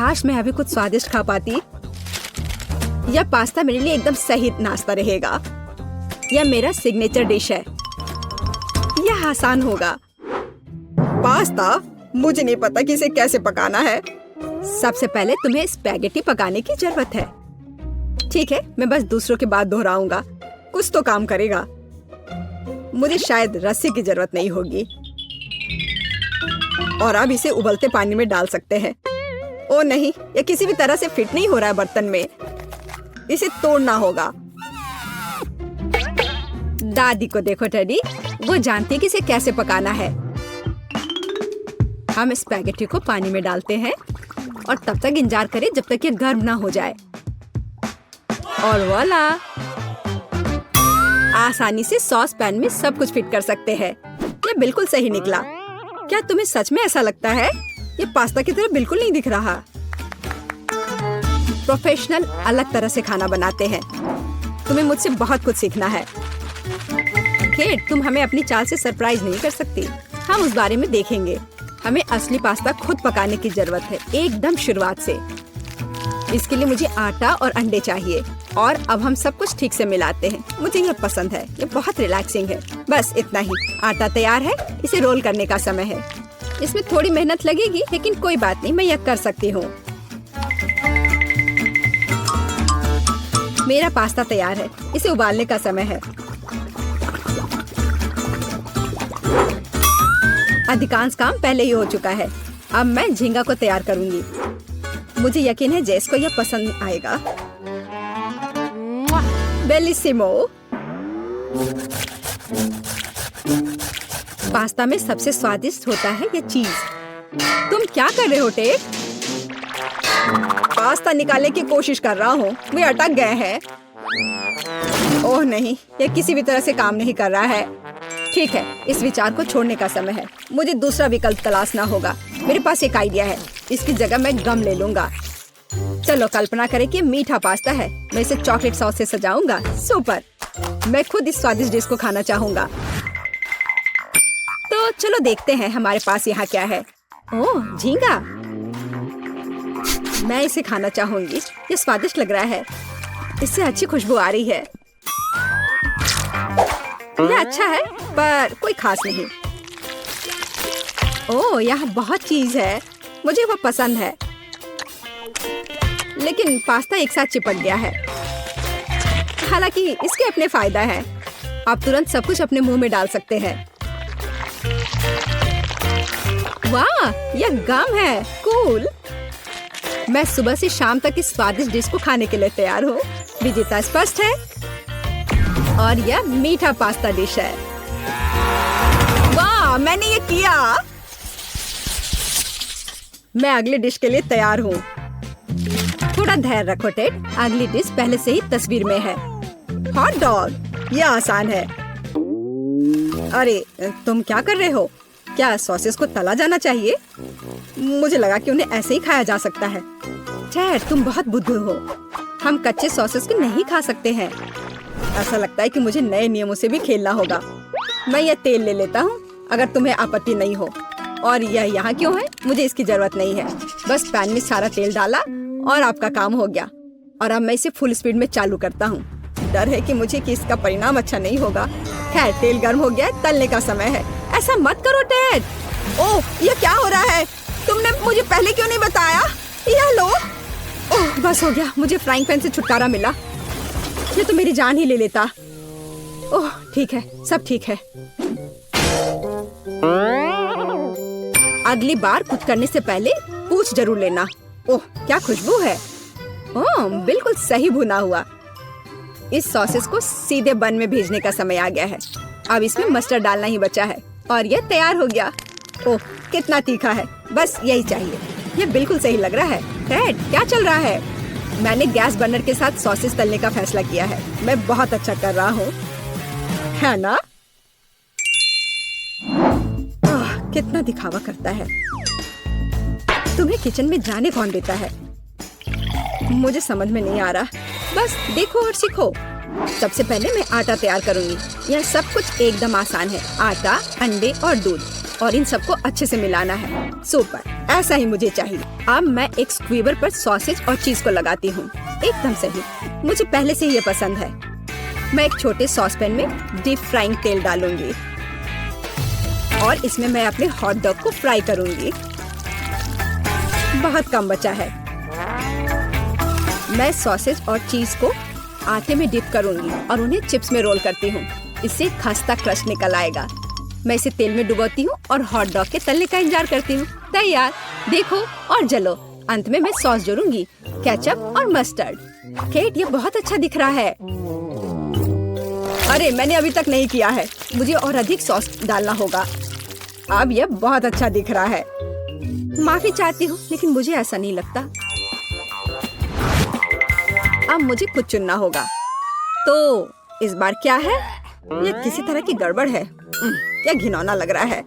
काश मैं अभी कुछ स्वादिष्ट खा पाती। यह पास्ता मेरे लिए एकदम सही नाश्ता रहेगा। यह मेरा सिग्नेचर डिश है। यह आसान होगा। पास्ता? मुझे नहीं पता कि इसे कैसे पकाना है। सबसे पहले तुम्हें स्पैगेटी पकाने की जरूरत है। ठीक है, मैं बस दूसरों की बात दोहराऊंगा। कुछ तो काम करेगा। मुझे शायद रस्सी की जरूरत नहीं होगी। और अब इसे उबलते पानी में डाल सकते हैं। ओ नहीं, यह किसी भी तरह से फिट नहीं हो रहा है बर्तन में। इसे तोड़ना होगा। दादी को देखो टेडी, वो जानती है कि इसे कैसे पकाना है। हम स्पैगेटी को पानी में डालते हैं और तब तक इंतजार करें जब तक ये गर्म ना हो जाए। और वाला, आसानी से सॉस पैन में सब कुछ फिट कर सकते हैं। ये बिल्कुल सही निकला। क्या तुम्हें सच में ऐसा लगता है? ये पास्ता की तरह बिल्कुल नहीं दिख रहा। प्रोफेशनल अलग तरह से खाना बनाते हैं। तुम्हें मुझसे बहुत कुछ सीखना है। केट, तुम हमें अपनी चाल से सरप्राइज नहीं कर सकती। हम उस बारे में देखेंगे। हमें असली पास्ता खुद पकाने की जरूरत है, एकदम शुरुआत से। इसके लिए मुझे आटा और अंडे चाहिए। और अब हम सब कुछ ठीक से मिलाते हैं। मुझे यह पसंद है। ये बहुत रिलैक्सिंग है। बस इतना ही। आटा तैयार है। इसे रोल करने का समय है। इसमें थोड़ी मेहनत लगेगी, लेकिन कोई बात नहीं, मैं यह कर सकती हूँ। मेरा पास्ता तैयार है। इसे उबालने का समय है। अधिकांश काम पहले ही हो चुका है। अब मैं झींगा को तैयार करूंगी। मुझे यकीन है जेस को यह पसंद आएगा। बेलिसिमो। पास्ता में सबसे स्वादिष्ट होता है यह चीज। तुम क्या कर रहे हो टेट? पास्ता निकालने की कोशिश कर रहा हूँ। वे अटक गए हैं। ओह नहीं, यह किसी भी तरह से काम नहीं कर रहा है। ठीक है, इस विचार को छोड़ने का समय है। मुझे दूसरा विकल्प तलाशना होगा। मेरे पास एक आइडिया है। इसकी जगह मैं गम ले लूंगा। चलो कल्पना करें कि मीठा पास्ता है। मैं इसे चॉकलेट सॉस से सजाऊंगा। सुपर। मैं खुद इस स्वादिष्ट डिश को खाना चाहूंगा। तो चलो देखते हैं हमारे पास यहाँ क्या है। ओह, झींगा। मैं इसे खाना चाहूंगी। ये स्वादिष्ट लग रहा है। इससे अच्छी खुशबू आ रही है। यह अच्छा है, पर कोई खास नहीं। ओह, यहाँ बहुत चीज है। मुझे वो पसंद है। लेकिन पास्ता एक साथ चिपक गया है। हालांकि इसके अपने फायदा है। आप तुरंत सब कुछ अपने मुंह में डाल सकते हैं। वाह, यह गम है। कूल। मैं सुबह से शाम तक इस स्वादिष्ट डिश को खाने के लिए तैयार हूँ। विजेता स्पष्ट है। और यह मीठा पास्ता डिश है। वाह, मैंने ये किया। मैं अगली डिश के लिए तैयार हूँ। थोड़ा धैर्य रखो टेड। अगली डिश पहले से ही तस्वीर में है। Hot dog. यह आसान है। अरे, तुम क्या कर रहे हो? क्या सॉसेस को तला जाना चाहिए? मुझे लगा कि उन्हें ऐसे ही खाया जा सकता है। टेड, तुम बहुत बुद्धू हो। हम कच्चे सॉसेस को नहीं खा सकते हैं। ऐसा लगता है कि मुझे नए नियमों से भी खेलना होगा। मैं यह तेल ले लेता हूँ, अगर तुम्हें आपत्ति नहीं हो। और यह यहाँ क्यों है? मुझे इसकी जरूरत नहीं है। बस पैन में सारा तेल डाला और आपका काम हो गया। और अब मैं इसे फुल स्पीड में चालू करता हूँ। डर है कि मुझे कि इसका परिणाम अच्छा नहीं होगा। खैर, तेल गर्म हो गया है। तलने का समय है। ऐसा मत करो टेड। ओह, यह क्या हो रहा है? तुमने मुझे पहले क्यों नहीं बताया? यह लो। ओह, बस हो गया। मुझे फ्राइंग पैन से छुटकारा मिला। ये तो मेरी जान ही ले लेता। ओह, ठीक है, सब ठीक है। अगली बार कुछ करने से पहले पूछ जरूर लेना। ओह, क्या खुशबू है। ओह, बिल्कुल सही भुना हुआ। इस सॉसेस को सीधे बन में भेजने का समय आ गया है। अब इसमें मस्टर्ड डालना ही बचा है। और यह तैयार हो गया। ओह, कितना तीखा है। बस यही चाहिए। यह बिल्कुल सही लग रहा है। टेड, क्या चल रहा है? मैंने गैस बर्नर के साथ सॉसेस तलने का फैसला किया है। मैं बहुत अच्छा कर रहा हूँ, है ना? कितना दिखावा करता है। तुम्हें किचन में जाने कौन देता है? मुझे समझ में नहीं आ रहा। बस देखो और सीखो। सबसे पहले मैं आटा तैयार करूंगी। यह सब कुछ एकदम आसान है। आटा, अंडे और दूध। और इन सबको अच्छे से मिलाना है। सुपर, ऐसा ही मुझे चाहिए। अब मैं एक स्क्वीबर पर सॉसेज और चीज को लगाती हूँ। एकदम सही, मुझे पहले से ही ये पसंद है। मैं एक छोटे सॉसपैन में डीप फ्राइंग तेल डालूंगी और इसमें मैं अपने हॉट डॉग को फ्राई करूंगी। बहुत कम बचा है। मैं सॉसेज और चीज को आटे में डिप करूंगी और उन्हें चिप्स में रोल करती हूँ। इससे खस्ता क्रस्ट निकल आएगा। मैं इसे तेल में डुबोती हूँ और हॉट डॉग के तलने का इंतजार करती हूँ। तैयार, देखो और जलो। अंत में मैं सॉस जोड़ूंगी, केचप और मस्टर्ड। केट, ये बहुत अच्छा दिख रहा है। अरे, मैंने अभी तक नहीं किया है। मुझे और अधिक सॉस डालना होगा। अब यह बहुत अच्छा दिख रहा है। माफी चाहती हूँ, लेकिन मुझे ऐसा नहीं लगता। अब मुझे कुछ चुनना होगा। तो इस बार क्या है? यह किसी तरह की गड़बड़ है। यह घिनौना लग रहा है,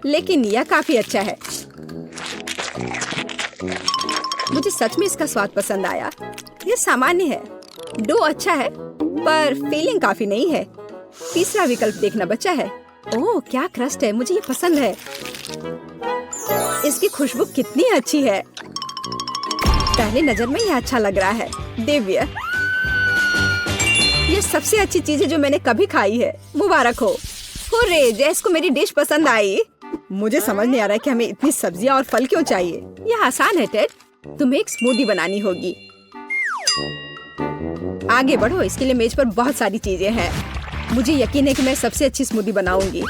लेकिन यह काफी अच्छा है। मुझे सच में इसका स्वाद पसंद आया। यह सामान्य है। डो अच्छा है, पर फीलिंग काफी नहीं है। तीसरा विकल्प देखना बचा है। ओह, क्या क्रस्ट है, मुझे ये पसंद है। इसकी खुशबू कितनी अच्छी है। पहले नजर में यह अच्छा लग रहा है। दिव्य, ये सबसे अच्छी चीज है जो मैंने कभी खाई है। मुबारक हो। हुर्रे, जैस को मेरी डिश पसंद आई। मुझे समझ नहीं आ रहा है कि हमें इतनी सब्जियां और फल क्यों चाहिए। यह आसान है टेड, तुम्हें एक स्मूदी बनानी होगी। आगे बढ़ो, इसके लिए मेज पर बहुत सारी चीजें हैं। मुझे यकीन है कि मैं सबसे अच्छी स्मूदी बनाऊंगी।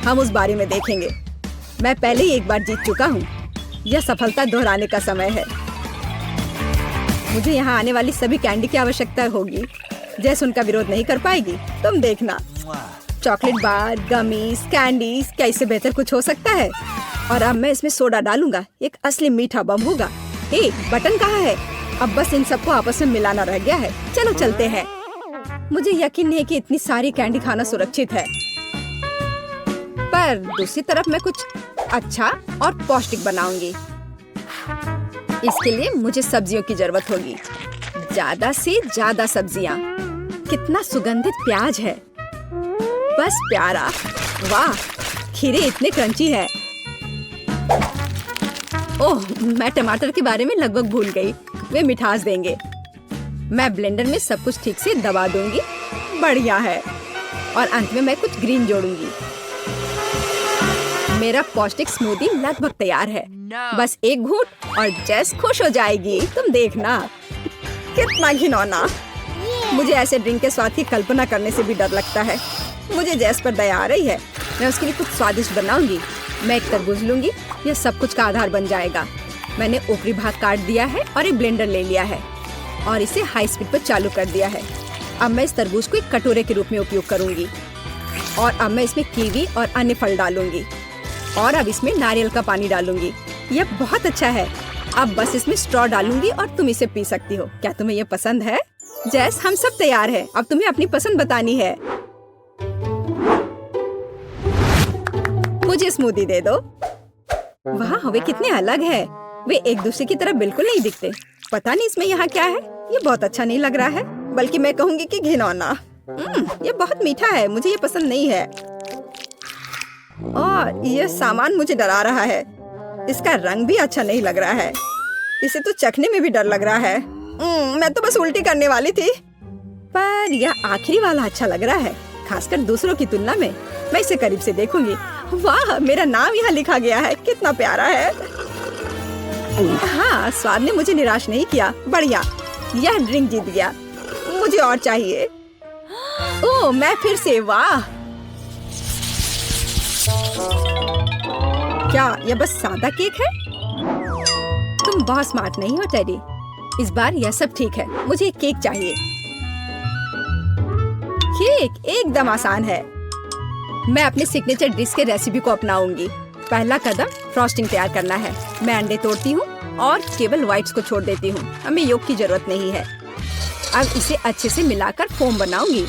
हम उस बारे में देखेंगे। मैं पहले ही एक बार जीत चुका हूँ। यह सफलता दोहराने का समय है। मुझे यहाँ आने वाली सभी कैंडी की आवश्यकता होगी। जैस उनका विरोध नहीं कर पाएगी, तुम देखना। चॉकलेट बार, गमीज, कैंडीज, क्या इससे बेहतर कुछ हो सकता है? और अब मैं इसमें सोडा डालूंगा। एक असली मीठा बम होगा। हे, बटन कहाँ है? अब बस इन सबको आपस में मिलाना रह गया है। चलो चलते हैं। मुझे यकीन नहीं है कि इतनी सारी कैंडी खाना सुरक्षित है, पर दूसरी तरफ मैं कुछ अच्छा और पौष्टिक बनाऊंगी। इसके लिए मुझे सब्जियों की जरूरत होगी। ज्यादा से ज्यादा सब्जियां। कितना सुगंधित प्याज है, बस प्यारा। वाह, खीरे इतने क्रंची है। ओह, मैं टमाटर के बारे में लगभग भूल गई। वे मिठास देंगे। मैं ब्लेंडर में सब कुछ ठीक से दबा दूंगी। बढ़िया है। और अंत में मैं कुछ ग्रीन जोड़ूंगी। मेरा पौष्टिक स्मूदी लगभग तैयार है। बस एक घूंट और जेस खुश हो जाएगी। तुम देखना। कितना घिनौना। मुझे ऐसे ड्रिंक के स्वाद की कल्पना करने से भी डर लगता है। मुझे जेस पर दया आ रही है। मैं उसके लिए कुछ स्वादिष्ट बनाऊंगी। मैं एक तरबूज लूंगी। यह सब कुछ का आधार बन जाएगा। मैंने ऊपरी भाग काट दिया है और एक ब्लेंडर ले लिया है और इसे हाई स्पीड पर चालू कर दिया है। अब मैं इस तरबूज को एक कटोरे के रूप में उपयोग करूंगी और अब मैं इसमें कीवी और अन्य फल डालूंगी और अब इसमें नारियल का पानी डालूंगी। यह बहुत अच्छा है। अब बस इसमें स्ट्रॉ डालूंगी और तुम इसे पी सकती हो। क्या तुम्हें यह पसंद है? जैस, हम सब तैयार हैं। अब तुम्हें अपनी पसंद बतानी है। मुझे स्मूदी दे दो। वाह, वे कितने अलग है। वे एक दूसरे की तरह बिल्कुल नहीं दिखते। पता नहीं इसमें यहाँ क्या है। ये बहुत अच्छा नहीं लग रहा है, बल्कि मैं कहूँगी कि घिनौना। ये बहुत मीठा है। मुझे ये पसंद नहीं है और यह सामान मुझे डरा रहा है। इसका रंग भी अच्छा नहीं लग रहा है। इसे तो चखने में भी डर लग रहा है। मैं तो बस उल्टी करने वाली थी, पर यह आखिरी वाला अच्छा लग रहा है, खासकर दूसरों की तुलना में। मैं इसे करीब से देखूंगी। वाह, मेरा नाम यहाँ लिखा गया है। कितना प्यारा है। हाँ, स्वाद ने मुझे निराश नहीं किया। बढ़िया, यह ड्रिंक जीत गया। मुझे और चाहिए। ओह, मैं फिर से। वाह, क्या यह बस सादा केक है? तुम बहुत स्मार्ट नहीं हो टेडी। इस बार यह सब ठीक है। मुझे एक केक चाहिए। केक एकदम आसान है। मैं अपने सिग्नेचर डिश के रेसिपी को अपनाऊंगी। पहला कदम फ्रॉस्टिंग तैयार करना है। मैं अंडे तोड़ती हूँ और केवल व्हाइट्स को छोड़ देती हूँ। हमें योग की जरूरत नहीं है। अब इसे अच्छे से मिलाकर फोम बनाऊंगी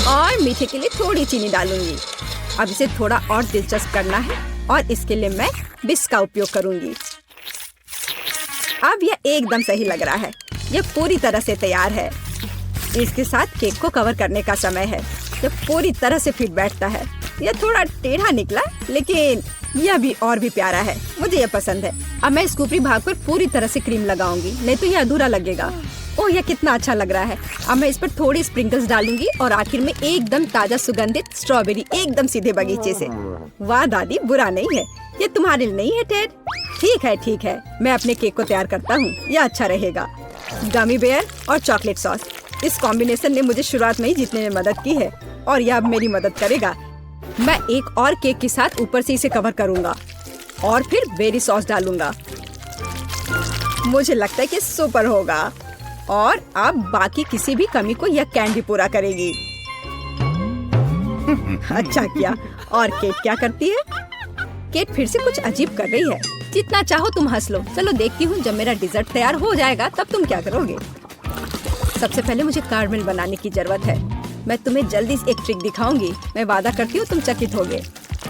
और मीठे के लिए थोड़ी चीनी डालूंगी। अब इसे थोड़ा और दिलचस्प करना है और इसके लिए मैं बिस्क का उपयोग करूंगी। अब यह एकदम सही लग रहा है। यह पूरी तरह से तैयार है। इसके साथ केक को कवर करने का समय है। जब पूरी तरह से फिट बैठता है यह थोड़ा टेढ़ा निकला, लेकिन यह भी और भी प्यारा है। मुझे यह पसंद है। अब मैं इसके ऊपरी भाग पर पूरी तरह से क्रीम लगाऊंगी, नहीं तो यह अधूरा लगेगा। ओह, यह कितना अच्छा लग रहा है। अब मैं इस पर थोड़ी स्प्रिंकल्स डालूंगी और आखिर में एकदम ताजा सुगंधित स्ट्रॉबेरी, एकदम सीधे बगीचे से। वाह दादी, बुरा नहीं है। ये तुम्हारे लिए नहीं है टेड? ठीक है, मैं अपने केक को तैयार करता हूँ। यह अच्छा रहेगा। गमी बेयर और चॉकलेट सॉस, इस कॉम्बिनेशन ने मुझे शुरुआत में ही जीतने में मदद की है और यह अब मेरी मदद करेगा। मैं एक और केक के साथ ऊपर से इसे कवर करूंगा और फिर बेरी सॉस डालूंगा। मुझे लगता है कि सुपर होगा और अब बाकी किसी भी कमी को यह कैंडी पूरा करेगी। अच्छा किया। और केट क्या करती है? केट फिर से कुछ अजीब कर रही है। जितना चाहो तुम हंस लो। चलो देखती हूँ, जब मेरा डिजर्ट तैयार हो जाएगा तब तुम क्या करोगे। सबसे पहले मुझे कारमेल बनाने की जरूरत है। मैं तुम्हें जल्दी एक ट्रिक दिखाऊंगी। मैं वादा करती हूँ तुम चकित होगे।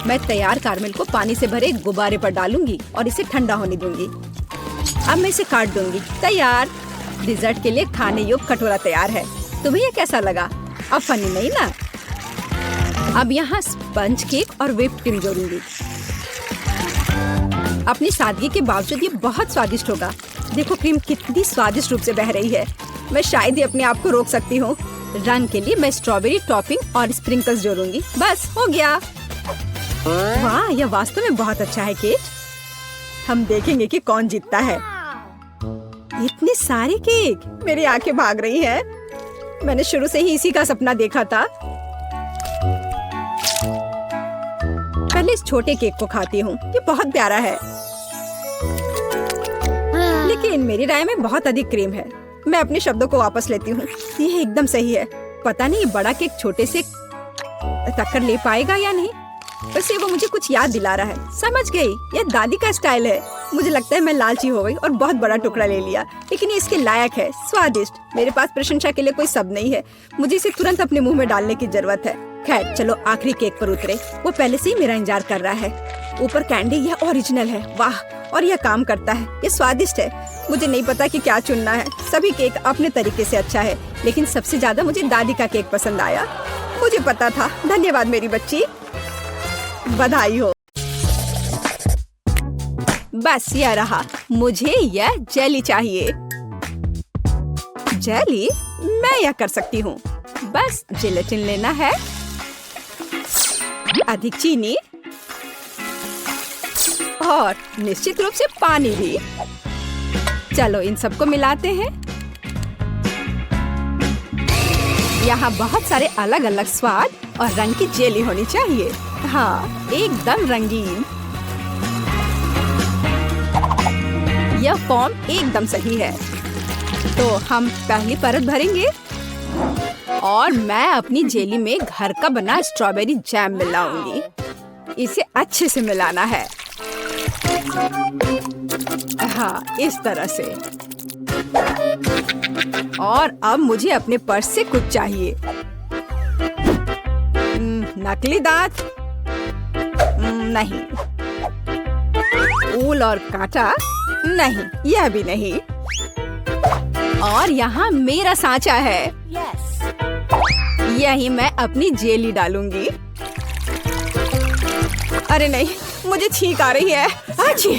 मैं तैयार कारमेल को पानी से भरे एक गुब्बारे पर डालूंगी और इसे ठंडा होने दूंगी। अब मैं इसे काट दूंगी। तैयार। डिजर्ट के लिए खाने योग्य कटोरा तैयार है। तुम्हें यह कैसा लगा? अब फनी नहीं ना? अब यहाँ स्पंज केक और व्हिप्ड क्रीम जोड़ूंगी। अपनी सादगी के बावजूद ये बहुत स्वादिष्ट होगा। देखो क्रीम कितनी स्वादिष्ट रूप से बह रही है। मैं शायद ही अपने आप को रोक सकती हूँ। रंग के लिए मैं स्ट्रॉबेरी टॉपिंग और स्प्रिंकल्स जोड़ूंगी। बस हो गया। वाह, यह वास्तव में बहुत अच्छा है केट। हम देखेंगे कि कौन जीतता है। इतने सारे केक, मेरी आंखें भाग रही हैं। मैंने शुरू से ही इसी का सपना देखा था। पहले इस छोटे केक को खाती हूँ। ये बहुत प्यारा है, लेकिन मेरी राय में बहुत अधिक क्रीम है। मैं अपने शब्दों को वापस लेती हूँ। ये एकदम सही है। पता नहीं ये बड़ा केक छोटे से टक्कर ले पाएगा या नहीं। वैसे वो मुझे कुछ याद दिला रहा है। समझ गई, ये दादी का स्टाइल है। मुझे लगता है मैं लालची हो गई और बहुत बड़ा टुकड़ा ले लिया, लेकिन ये इसके लायक है। स्वादिष्ट। मेरे पास प्रशंसा के लिए कोई शब्द नहीं है। मुझे इसे तुरंत अपने मुंह में डालने की जरूरत है। खैर चलो आखिरी केक पर उतरे। वो पहले से ही मेरा इंतजार कर रहा है। ऊपर कैंडी, यह ओरिजिनल है। वाह, और यह काम करता है। ये स्वादिष्ट है। मुझे नहीं पता कि क्या चुनना है। सभी केक अपने तरीके से अच्छा है, लेकिन सबसे ज्यादा मुझे दादी का केक पसंद आया। मुझे पता था। धन्यवाद मेरी बच्ची, बधाई हो। बस यह रहा। मुझे यह जेली चाहिए। जेली? मैं यह कर सकती हूँ। बस जिलेटिन लेना है, अधिक चीनी और निश्चित रूप से पानी भी। चलो इन सबको मिलाते हैं। यहाँ बहुत सारे अलग अलग स्वाद और रंग की जेली होनी चाहिए। हाँ, एकदम रंगीन। यह फॉर्म एकदम सही है। तो हम पहली परत भरेंगे और मैं अपनी जेली में घर का बना स्ट्रॉबेरी जैम मिलाऊंगी। इसे अच्छे से मिलाना है। हाँ, इस तरह से। और अब मुझे अपने पर्स से कुछ चाहिए। नकली दांत? नहीं। ऊल और कांटा? नहीं, यह भी नहीं। और यहाँ मेरा सांचा है। यही मैं अपनी जेली डालूंगी। अरे नहीं, मुझे छींक आ रही है। अच्छी।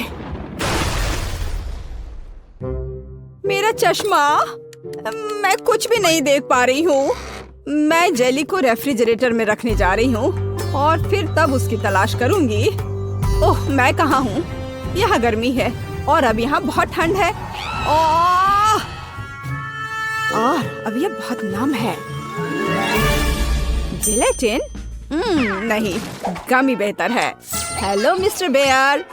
मेरा चश्मा, मैं कुछ भी नहीं देख पा रही हूँ। मैं जेली को रेफ्रिजरेटर में रखने जा रही हूँ और फिर तब उसकी तलाश करूंगी। ओह, मैं कहाँ हूँ? यहाँ गर्मी है और अब यहाँ बहुत ठंड है। और अब यह बहुत नम है। जिलेटिन? नहीं, गमी बेहतर है। Hello mister bear.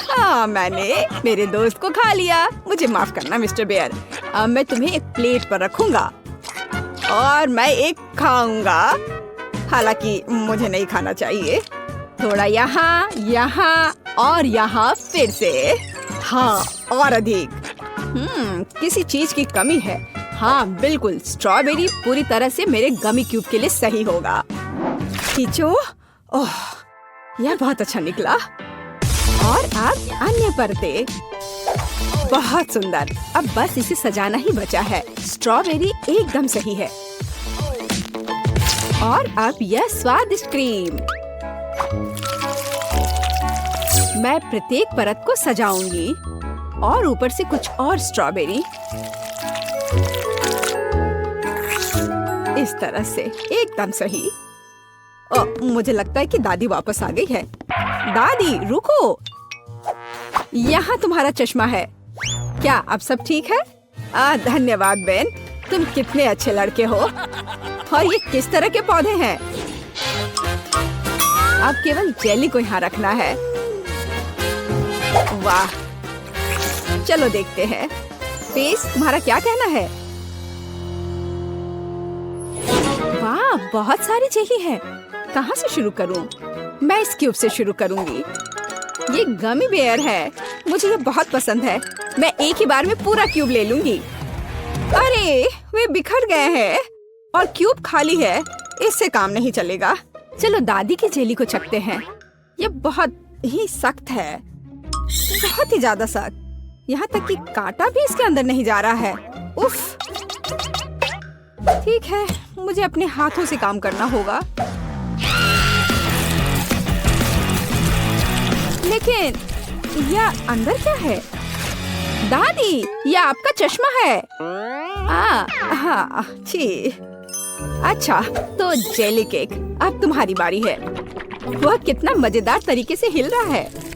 हाँ, मैंने मेरे दोस्त को खा लिया। मुझे माफ करना मिस्टर बेयर। अब मैं तुम्हें एक प्लेट पर रखूंगा और मैं एक खाऊंगा। हालांकि मुझे नहीं खाना चाहिए। थोड़ा यहाँ, यहाँ और यहाँ फिर से। हाँ, और अधिक। किसी चीज की कमी है। हाँ बिल्कुल, स्ट्रॉबेरी पूरी तरह से मेरे गमी क्यूब के लिए सही होगा। खींचो। ओह, यह बहुत अच्छा निकला। और अब अन्य परतें। बहुत सुंदर। अब बस इसे सजाना ही बचा है। स्ट्रॉबेरी एकदम सही है। और अब यह स्वादिष्ट क्रीम। मैं प्रत्येक परत को सजाऊंगी और ऊपर से कुछ और स्ट्रॉबेरी। इस तरह से एकदम सही। मुझे लगता है कि दादी वापस आ गई है। दादी रुको, यहाँ तुम्हारा चश्मा है। क्या अब सब ठीक है? धन्यवाद बेन, तुम कितने अच्छे लड़के हो। और ये किस तरह के पौधे हैं? अब केवल जेली को यहाँ रखना है। वाह, चलो देखते हैं। पेस, तुम्हारा क्या कहना है? वाह, बहुत सारी जेली है। कहाँ से शुरू करूं? मैं इस क्यूब से शुरू करूंगी। ये गमी बेयर है, मुझे ये बहुत पसंद है। मैं एक ही बार में पूरा क्यूब ले लूंगी। अरे, वे बिखर गए हैं और क्यूब खाली है। इससे काम नहीं चलेगा। चलो दादी की जेली को चखते हैं। ये बहुत ही सख्त है, बहुत ही ज्यादा सख्त। यहाँ तक कि कांटा भी इसके अंदर नहीं जा रहा है। उफ। ठीक है, मुझे अपने हाथों से काम करना होगा। लेकिन यह अंदर क्या है? दादी, यह आपका चश्मा है। हाँ, छी। अच्छा, तो जेली केक, अब तुम्हारी बारी है। वह कितना मजेदार तरीके से हिल रहा है।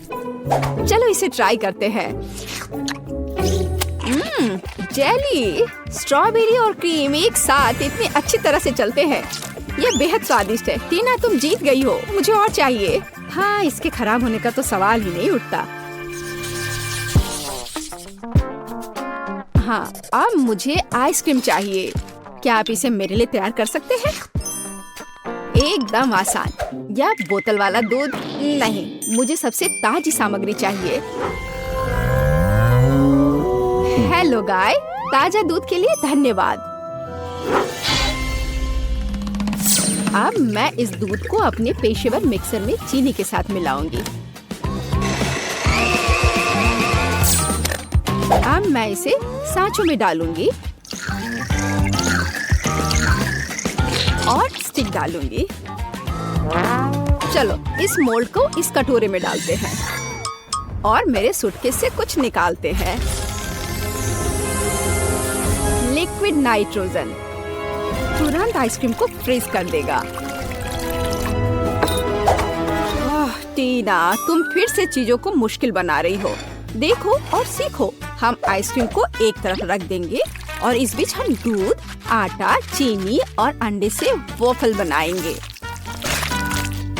चलो इसे ट्राई करते हैं। जेली, स्ट्रॉबेरी और क्रीम एक साथ इतनी अच्छी तरह से चलते हैं। ये बेहद स्वादिष्ट है। टीना, तुम जीत गई हो। मुझे और चाहिए। हाँ, इसके खराब होने का तो सवाल ही नहीं उठता। हाँ, अब मुझे आइसक्रीम चाहिए। क्या आप इसे मेरे लिए तैयार कर सकते हैं? एकदम आसान। या बोतल वाला दूध? नहीं, मुझे सबसे ताजी सामग्री चाहिए। हेलो गाय, ताजा दूध के लिए धन्यवाद। अब मैं इस दूध को अपने पेशेवर मिक्सर में चीनी के साथ मिलाऊंगी। अब मैं इसे सांचों में डालूंगी और स्टिक डालूंगी। चलो इस मोल्ड को इस कटोरे में डालते हैं और मेरे सूटकेस से कुछ निकालते हैं। लिक्विड नाइट्रोजन तुरंत आइसक्रीम को फ्रीज कर देगा। टीना, तुम फिर से चीजों को मुश्किल बना रही हो। देखो और सीखो। हम आइसक्रीम को एक तरफ रख देंगे और इस बीच हम दूध, आटा, चीनी और अंडे से वॉफल बनाएंगे।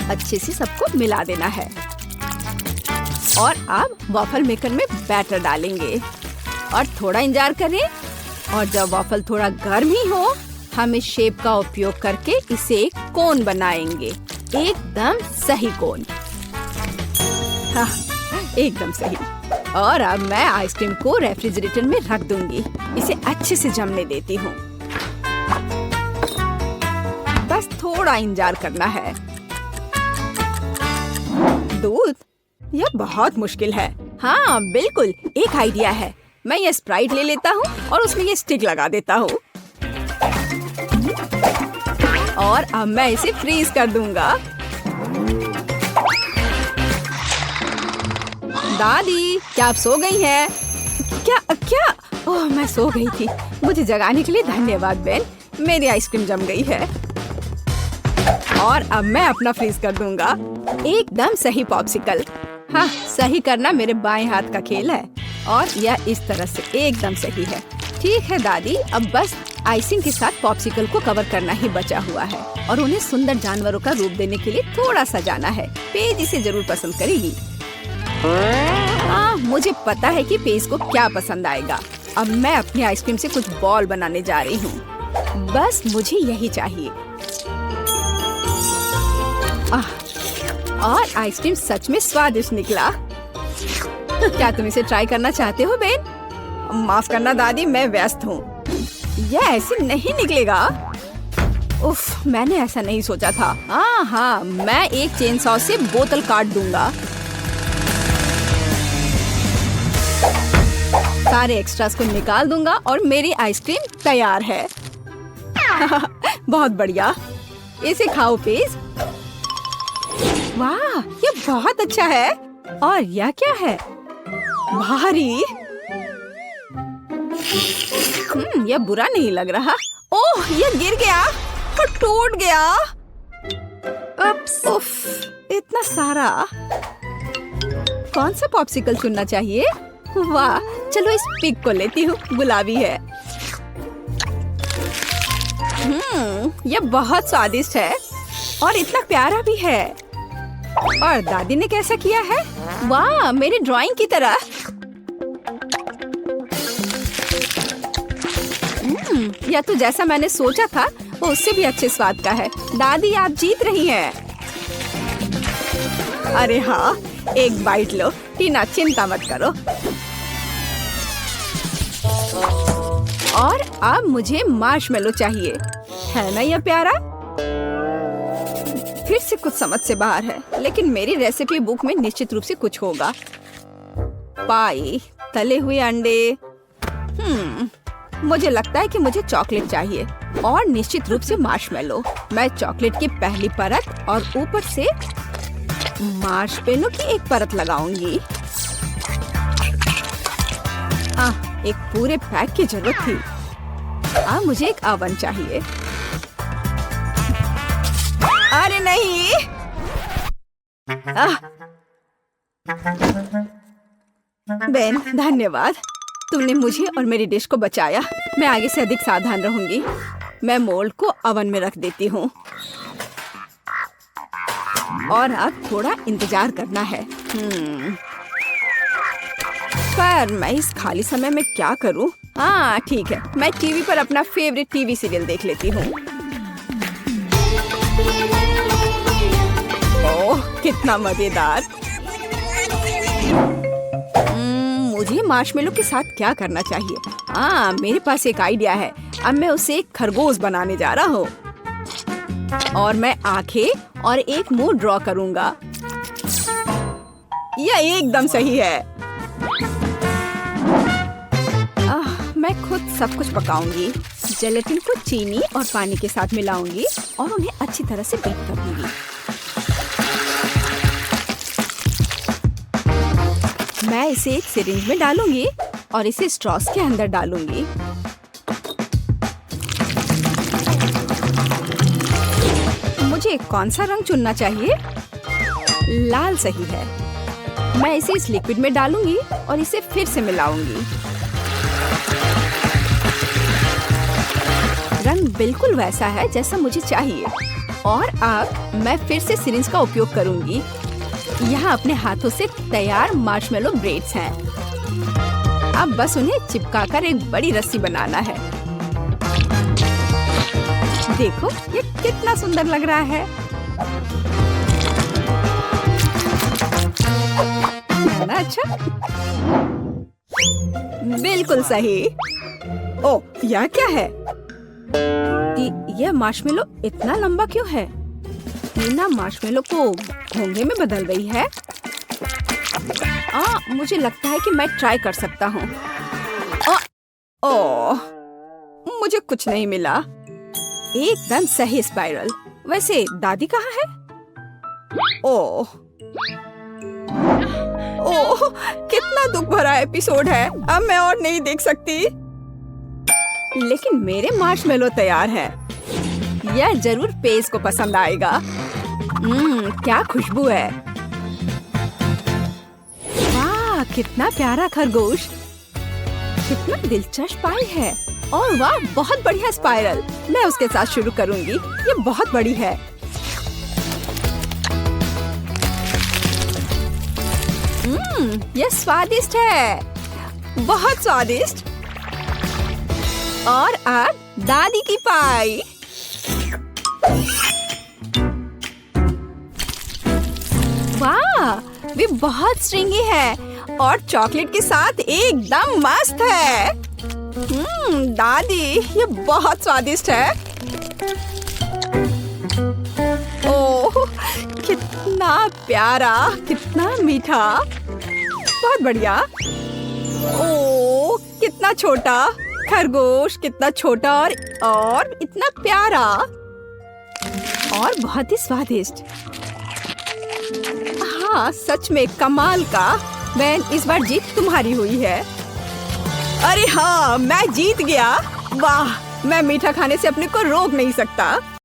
अच्छे से सबको मिला देना है और अब वॉफल मेकर में बैटर डालेंगे और थोड़ा इंतजार करें। और जब वॉफल थोड़ा गर्म ही हो, हम इस शेप का उपयोग करके इसे एक कोन बनाएंगे। एकदम सही कोन। हाँ, एकदम सही। और अब मैं आइसक्रीम को रेफ्रिजरेटर में रख दूंगी। इसे अच्छे से जमने देती हूँ। बस थोड़ा इंतजार करना है। दूध? यह बहुत मुश्किल है। हाँ बिल्कुल, एक आइडिया है। मैं ये स्प्राइट ले लेता हूँ और उसमें ये स्टिक लगा देता हूँ और अब मैं इसे फ्रीज कर दूंगा। दादी, क्या आप सो गई हैं? क्या? ओह, मैं सो गई थी। मुझे जगाने के लिए धन्यवाद बेन। मेरी आइसक्रीम जम गई है और अब मैं अपना फ्रीज कर दूंगा। एकदम सही पॉप्सिकल। हाँ, सही करना मेरे बाएं हाथ का खेल है और यह इस तरह से एकदम सही है। ठीक है दादी, अब बस आइसिंग के साथ पॉप्सिकल को कवर करना ही बचा हुआ है और उन्हें सुंदर जानवरों का रूप देने के लिए थोड़ा सजाना है। पेज इसे जरूर पसंद करेगी। हाँ, मुझे पता है कि पेज को क्या पसंद आएगा। अब मैं अपनी आइसक्रीम से कुछ बॉल बनाने जा रही हूँ। बस मुझे यही चाहिए। और आइसक्रीम सच में स्वादिष्ट निकला। क्या तुम इसे ट्राई करना चाहते हो बेन? माफ करना दादी, मैं व्यस्त हूँ। यह ऐसे नहीं निकलेगा। उफ, मैंने ऐसा नहीं सोचा था। हाँ, मैं एक चेन सॉ से बोतल काट दूंगा। सारे एक्स्ट्रास को निकाल दूंगा और मेरी आइसक्रीम तैयार है। बहुत बढ़िया, इसे खाओ पेज। वाह, ये बहुत अच्छा है। और यह क्या है? भारी। यह बुरा नहीं लग रहा। ओह, यह गिर गया और टूट गया। उफ, इतना सारा। कौन सा पॉप्सिकल चुनना चाहिए? वाह, चलो इस पिग को लेती हूँ, गुलाबी है। यह बहुत स्वादिष्ट है और इतना प्यारा भी है। और दादी ने कैसा किया है? वाह, मेरी ड्राइंग की तरह। यह तो जैसा मैंने सोचा था वो उससे भी अच्छे स्वाद का है। दादी, आप जीत रही हैं। अरे हाँ, एक बाइट लो। टीना, चिंता मत करो। और अब मुझे मार्शमेलो चाहिए, है ना यह प्यारा? फिर से कुछ समझ से बाहर है, लेकिन मेरी रेसिपी बुक में निश्चित रूप से कुछ होगा। पाई, तले हुए अंडे। मुझे लगता है कि मुझे चॉकलेट चाहिए और निश्चित रूप से मार्शमेलो। मैं चॉकलेट की पहली परत और ऊपर से मार्शमेलो की एक परत लगाऊंगी। एक पूरे पैक की जरूरत थी। अब मुझे एक ओवन चाहिए। अरे नहीं। बेन, धन्यवाद। तुमने मुझे और मेरी डिश को बचाया। मैं आगे से अधिक सावधान रहूंगी। मैं मोल्ड को ओवन में रख देती हूँ और अब थोड़ा इंतजार करना है। पर मैं इस खाली समय में क्या करूँ? हाँ ठीक है, मैं टीवी पर अपना फेवरेट टीवी सीरियल देख लेती हूँ। ओह, कितना मजेदार। मुझे मार्शमेलो के साथ क्या करना चाहिए? मेरे पास एक आइडिया है। अब मैं उसे एक खरगोश बनाने जा रहा हूँ और मैं आंखें और एक मुंह ड्रॉ करूँगा। यह एकदम सही है। मैं खुद सब कुछ पकाऊंगी। जेलेटिन को चीनी और पानी के साथ मिलाऊंगी और उन्हें अच्छी तरह से बीट कर दूंगी। मैं इसे एक सिरिंज में डालूंगी और इसे स्ट्रॉस के अंदर डालूंगी। मुझे कौन सा रंग चुनना चाहिए? लाल सही है। मैं इसे इस लिक्विड में डालूंगी और इसे फिर से मिलाऊंगी। रंग बिल्कुल वैसा है जैसा मुझे चाहिए। और अब मैं फिर से सिरिंज का उपयोग करूंगी। यहाँ अपने हाथों से तैयार मार्शमेलो ब्रेड्स हैं। अब बस उन्हें चिपकाकर एक बड़ी रस्सी बनाना है। देखो, ये कितना सुंदर लग रहा है। है ना अच्छा? बिल्कुल सही। ओह, यह क्या है? यह मार्शमेलो इतना लंबा क्यों है? टीना मार्शमेलो को घोंघे में बदल गई है। मुझे लगता है कि मैं ट्राई कर सकता हूँ। ओह, मुझे कुछ नहीं मिला। एकदम सही स्पाइरल। वैसे दादी कहाँ है? ओह, कितना दुख भरा एपिसोड है। अब मैं और नहीं देख सकती। लेकिन मेरे मार्शमेलो तैयार है। यह जरूर पेज को पसंद आएगा। क्या खुशबू है। वाह, कितना प्यारा खरगोश। कितना दिलचस्प पाई है। और वाह, बहुत बढ़िया स्पाइरल। मैं उसके साथ शुरू करूंगी। ये बहुत बड़ी है। ये स्वादिष्ट है, बहुत स्वादिष्ट। और अब दादी की पाई। वाह, वे बहुत स्ट्रिंगी है और चॉकलेट के साथ एकदम मस्त है। दादी, ये बहुत स्वादिष्ट है। ओह, कितना प्यारा, कितना मीठा, बहुत बढ़िया। ओह, कितना छोटा खरगोश, कितना छोटा और इतना प्यारा और बहुत ही स्वादिष्ट। हाँ, सच में कमाल का। बहन, इस बार जीत तुम्हारी हुई है। अरे हाँ, मैं जीत गया। वाह, मैं मीठा खाने से अपने को रोक नहीं सकता।